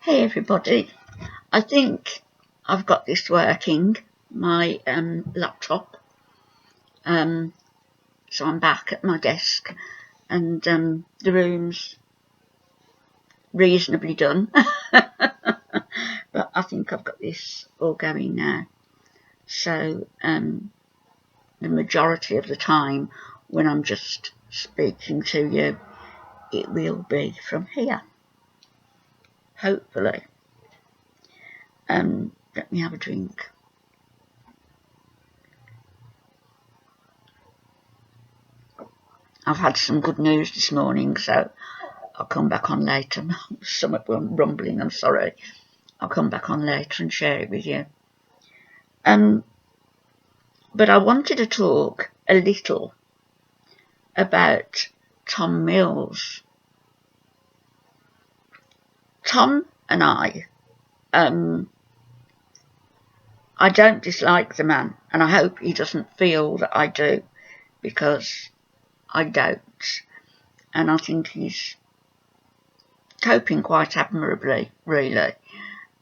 Hey everybody, I think I've got this working, my laptop, so I'm back at my desk and the room's reasonably done, but I think I've got this all going now, so the majority of the time when I'm just speaking to you, it will be from here, hopefully. Let me have a drink. I've had some good news this morning, so I'll come back on later. Somewhat rumbling, I'm sorry. I'll come back on later and share it with you. But I wanted to talk a little about Tom Mills. Tom and I don't dislike the man, and I hope he doesn't feel that I do, because I don't. And I think he's coping quite admirably, really.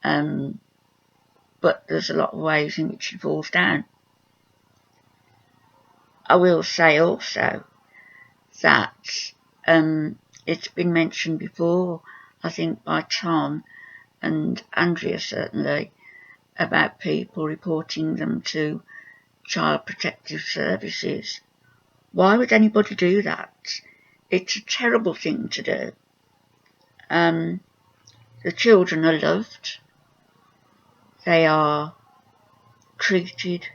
But there's a lot of ways in which he falls down. I will say also that it's been mentioned before, I think by Tom and Andrea certainly, about people reporting them to Child Protective Services. Why would anybody do that? It's a terrible thing to do. The children are loved. They are treated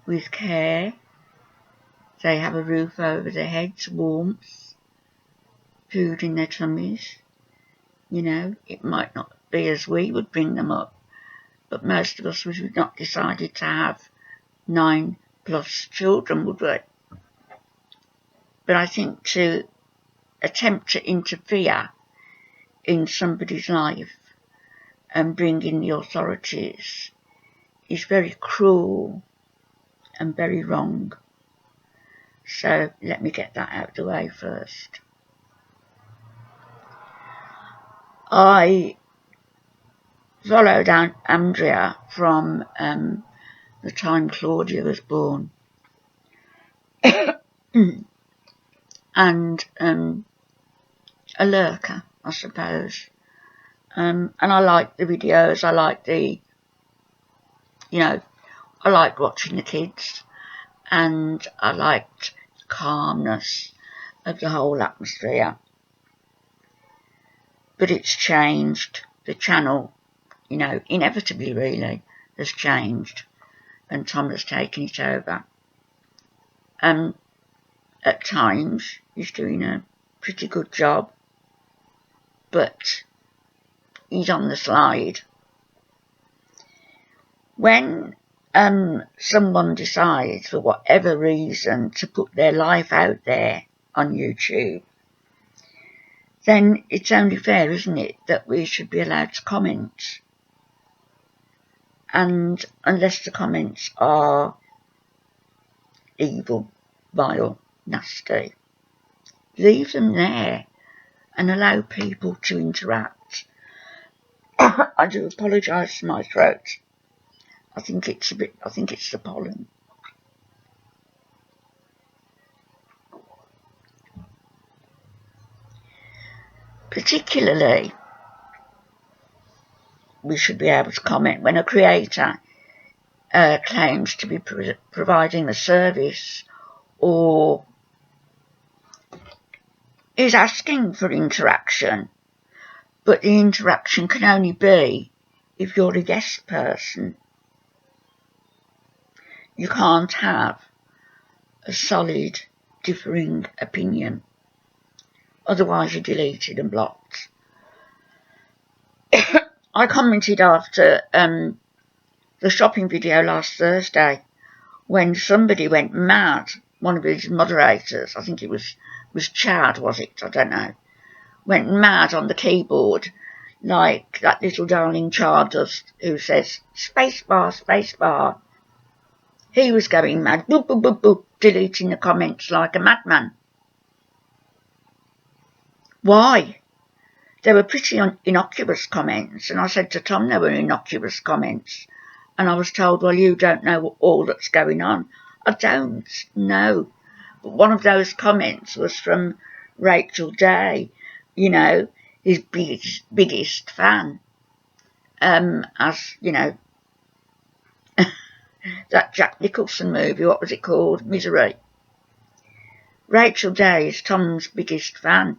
with care. They have a roof over their heads, warmth, food in their tummies. You know, it might not be as we would bring them up, but most of us would not decided to have 9+ children, would we? But I think to attempt to interfere in somebody's life and bring in the authorities is very cruel and very wrong. So let me get that out of the way first. I followed Andrea from the time Claudia was born. And a lurker, I suppose. And I like the videos, I like I liked watching the kids, and I liked the calmness of the whole atmosphere. But it's changed. The channel, inevitably really, has changed, and Tom has taken it over. At times, he's doing a pretty good job, but he's on the slide. When someone decides, for whatever reason, to put their life out there on YouTube, then it's only fair, isn't it, that we should be allowed to comment. And unless the comments are evil, vile, nasty, leave them there and allow people to interact. I do apologise for my throat. I think it's the pollen. Particularly, we should be able to comment when a creator claims to be providing a service or is asking for interaction, but the interaction can only be if you're a guest person. You can't have a solid, differing opinion. Otherwise you're deleted and blocked. I commented after the shopping video last Thursday when somebody went mad, one of his moderators, I think it was Chad, was it? I don't know. Went mad on the keyboard like that little darling child does, who says, spacebar, spacebar. He was going mad, boop, boop, boop, boop, deleting the comments like a madman. Why? They were pretty innocuous comments, and I said to Tom they were innocuous comments, and I was told, well, you don't know all that's going on. I don't know. But one of those comments was from Rachel Day, you know, his biggest fan. As, you know, that Jack Nicholson movie, what was it called? Misery. Rachel Day is Tom's biggest fan.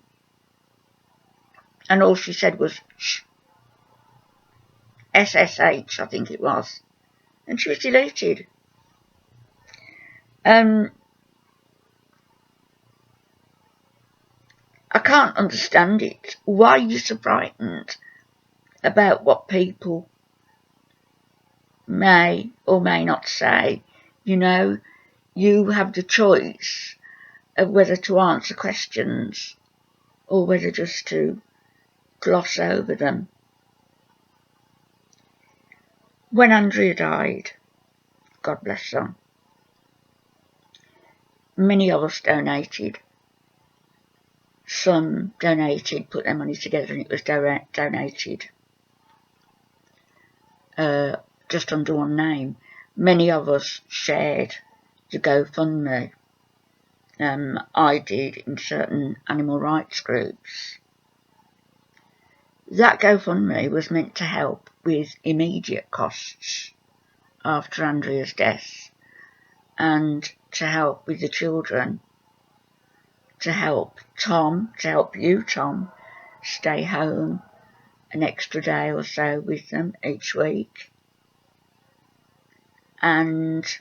And all she said was, shh, SSH, I think it was. And she was deleted. I can't understand it. Why are you so frightened about what people may or may not say? You know, you have the choice of whether to answer questions or whether just to gloss over them. When Andrea died, God bless her, many of us donated. Some donated, put their money together, and it was donated just under one name. Many of us shared the Gofundme. I did in certain animal rights groups. That Gofundme was meant to help with immediate costs after Andrea's death, and to help with the children, to help Tom, to help you, Tom, stay home an extra day or so with them each week, and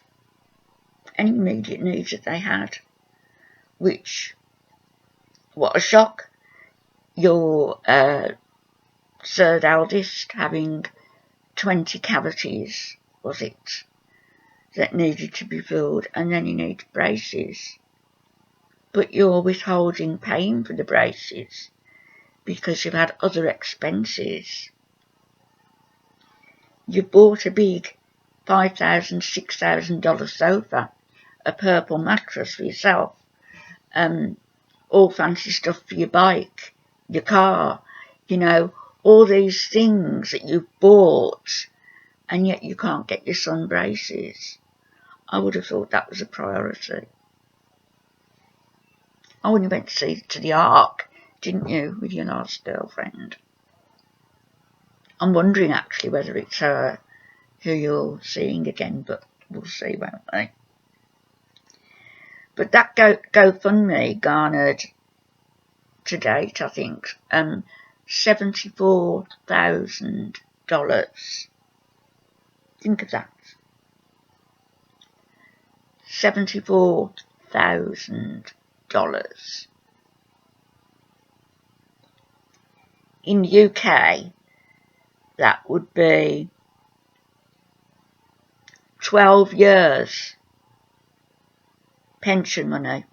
any immediate needs that they had, which, what a shock, your third eldest having 20 cavities, was it, that needed to be filled, and then he needed braces. But you're withholding paying for the braces because you've had other expenses. You bought a big $5,000, $6,000 sofa, a purple mattress for yourself, all fancy stuff for your bike, your car, you know, all these things that you've bought, and yet you can't get your son braces. I would have thought that was a priority. Oh, and you went to the Ark, didn't you, with your last girlfriend? I'm wondering actually whether it's her who you're seeing again, but we'll see, won't we? But that GoFundMe garnered to date, I think, $74,000. Think of that. $74,000. In the UK, that would be 12 years pension money.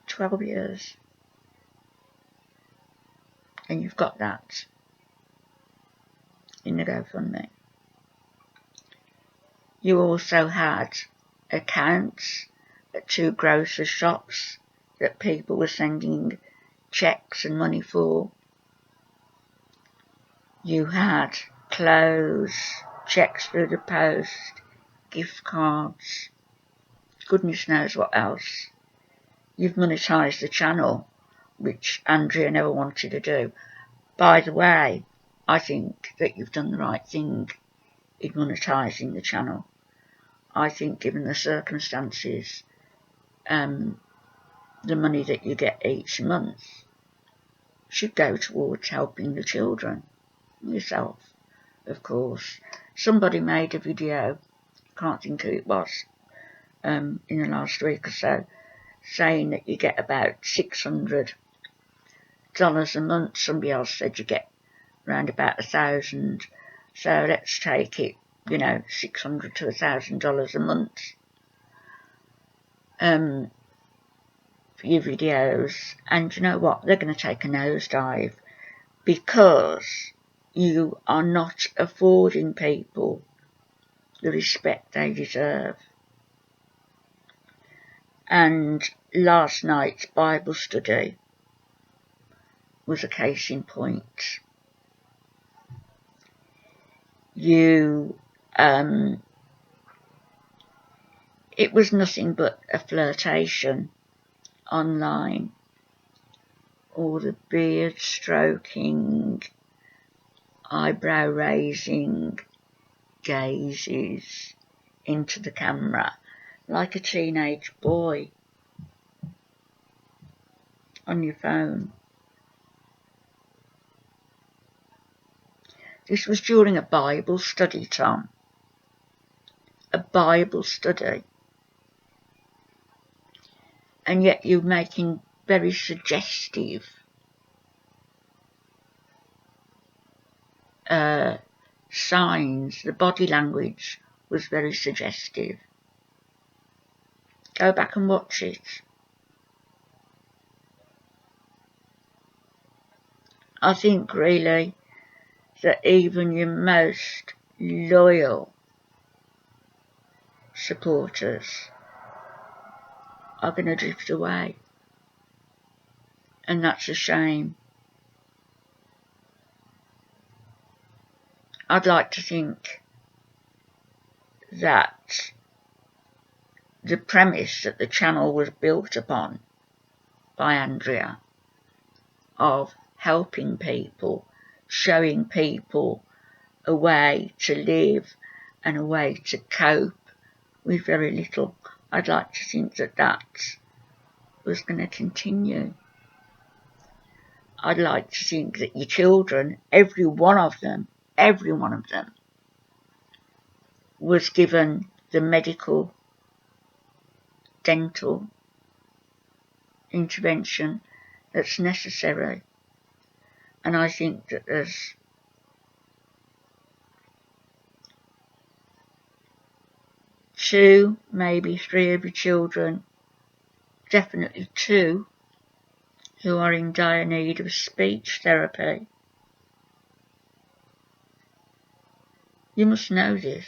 12 years. And you've got that in the GoFundMe. You also had accounts at 2 grocery shops that people were sending cheques and money for. You had clothes, cheques through the post, gift cards, goodness knows what else. You've monetised the channel, which Andrea never wanted to do. By the way, I think that you've done the right thing in monetising the channel. I think given the circumstances, the money that you get each month should go towards helping the children. Yourself, of course. Somebody made a video, can't think who it was, in the last week or so, saying that you get about $600 a month. Somebody else said you get around about $1,000. So let's take it, you know, $600 to $1,000 a month for your videos. And you know what? They're going to take a nosedive because you are not affording people the respect they deserve. And last night's Bible study was a case in point. It was nothing but a flirtation online. All the beard stroking, eyebrow raising, gazes into the camera like a teenage boy on your phone. This was during a Bible study, Tom. A Bible study. And yet you're making very suggestive signs. The body language was very suggestive. Go back and watch it. I think really that even your most loyal supporters are going to drift away. And that's a shame. I'd like to think that the premise that the channel was built upon by Andrea of helping people, showing people a way to live and a way to cope with very little, I'd like to think that that was going to continue. I'd like to think that your children, every one of them, was given the medical, dental intervention that's necessary. And I think that there's two, maybe three of your children, definitely two, who are in dire need of speech therapy. You must know this.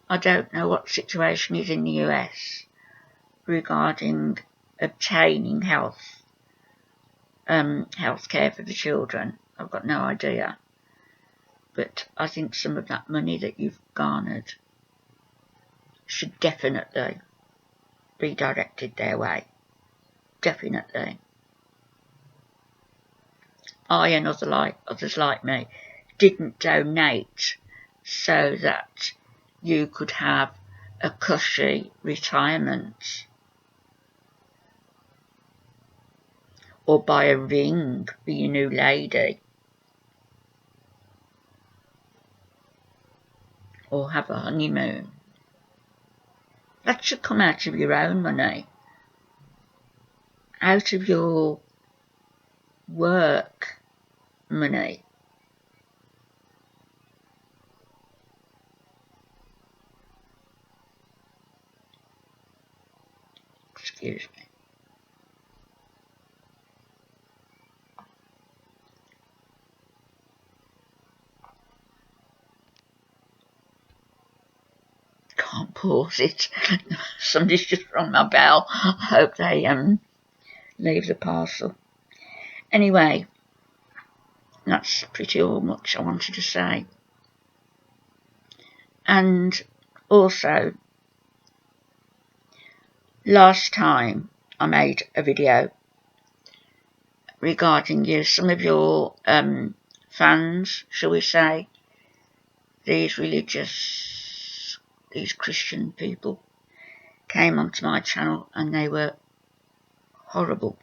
I don't know what the situation is in the US regarding obtaining health care for the children. I've got no idea. But I think some of that money that you've garnered should definitely be directed their way. Definitely. I and others like me didn't donate so that you could have a cushy retirement or buy a ring for your new lady or have a honeymoon. That should come out of your own money, out of your work money. Excuse me. Can't pause it. Somebody's just rung my bell. I hope they leave the parcel. Anyway, that's pretty all much I wanted to say. And also, last time I made a video regarding you, some of your fans, shall we say, these Christian people came onto my channel and they were horrible.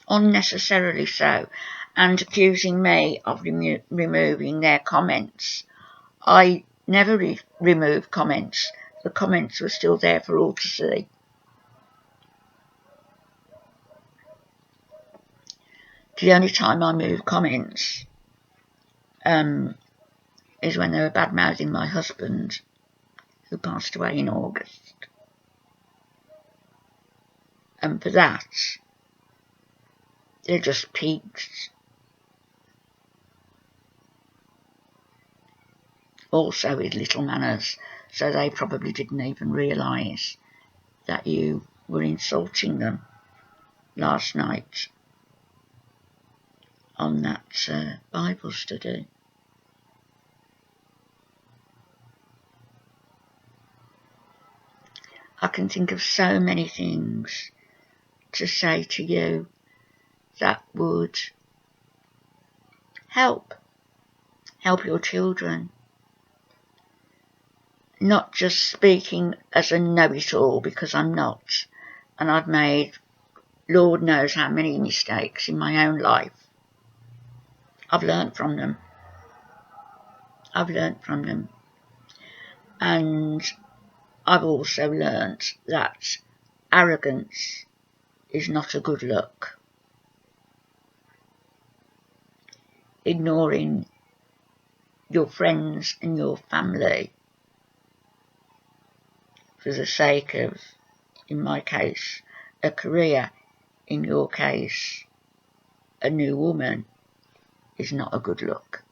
Unnecessarily so, and accusing me of removing their comments. I never removed comments. The comments were still there for all to see. The only time I move comments is when they were bad-mouthing my husband, who passed away in August. And for that, they're just pigs. Also with little manners, so they probably didn't even realise that you were insulting them last night on that Bible study. I can think of so many things to say to you that would help your children. Not just speaking as a know-it-all, because I'm not, and I've made Lord knows how many mistakes in my own life. I've learnt from them. And I've also learnt that arrogance is not a good look. Ignoring your friends and your family for the sake of, in my case, a career, in your case, a new woman, is not a good look.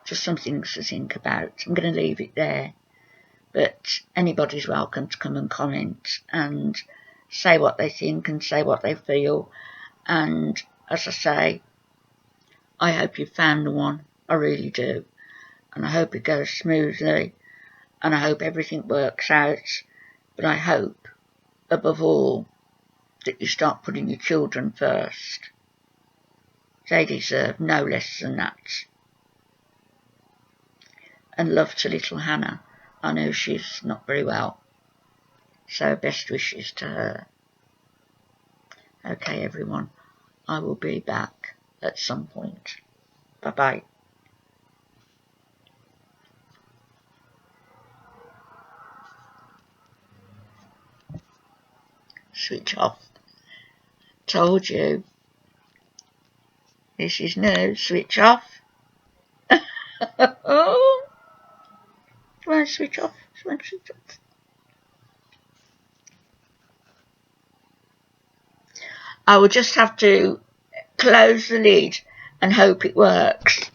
Just some things to think about. I'm going to leave it there, but anybody's welcome to come and comment and say what they think and say what they feel. And as I say, I hope you found the one. I really do. And I hope it goes smoothly, and I hope everything works out. But I hope, above all, that you start putting your children first. They deserve no less than that. And love to little Hannah. I know she's not very well, so best wishes to her. Okay, everyone, I will be back at some point. Bye-bye. Switch off. Told you. This is new. Switch off. Oh, won't switch off. Won't switch off. I will just have to close the lid and hope it works.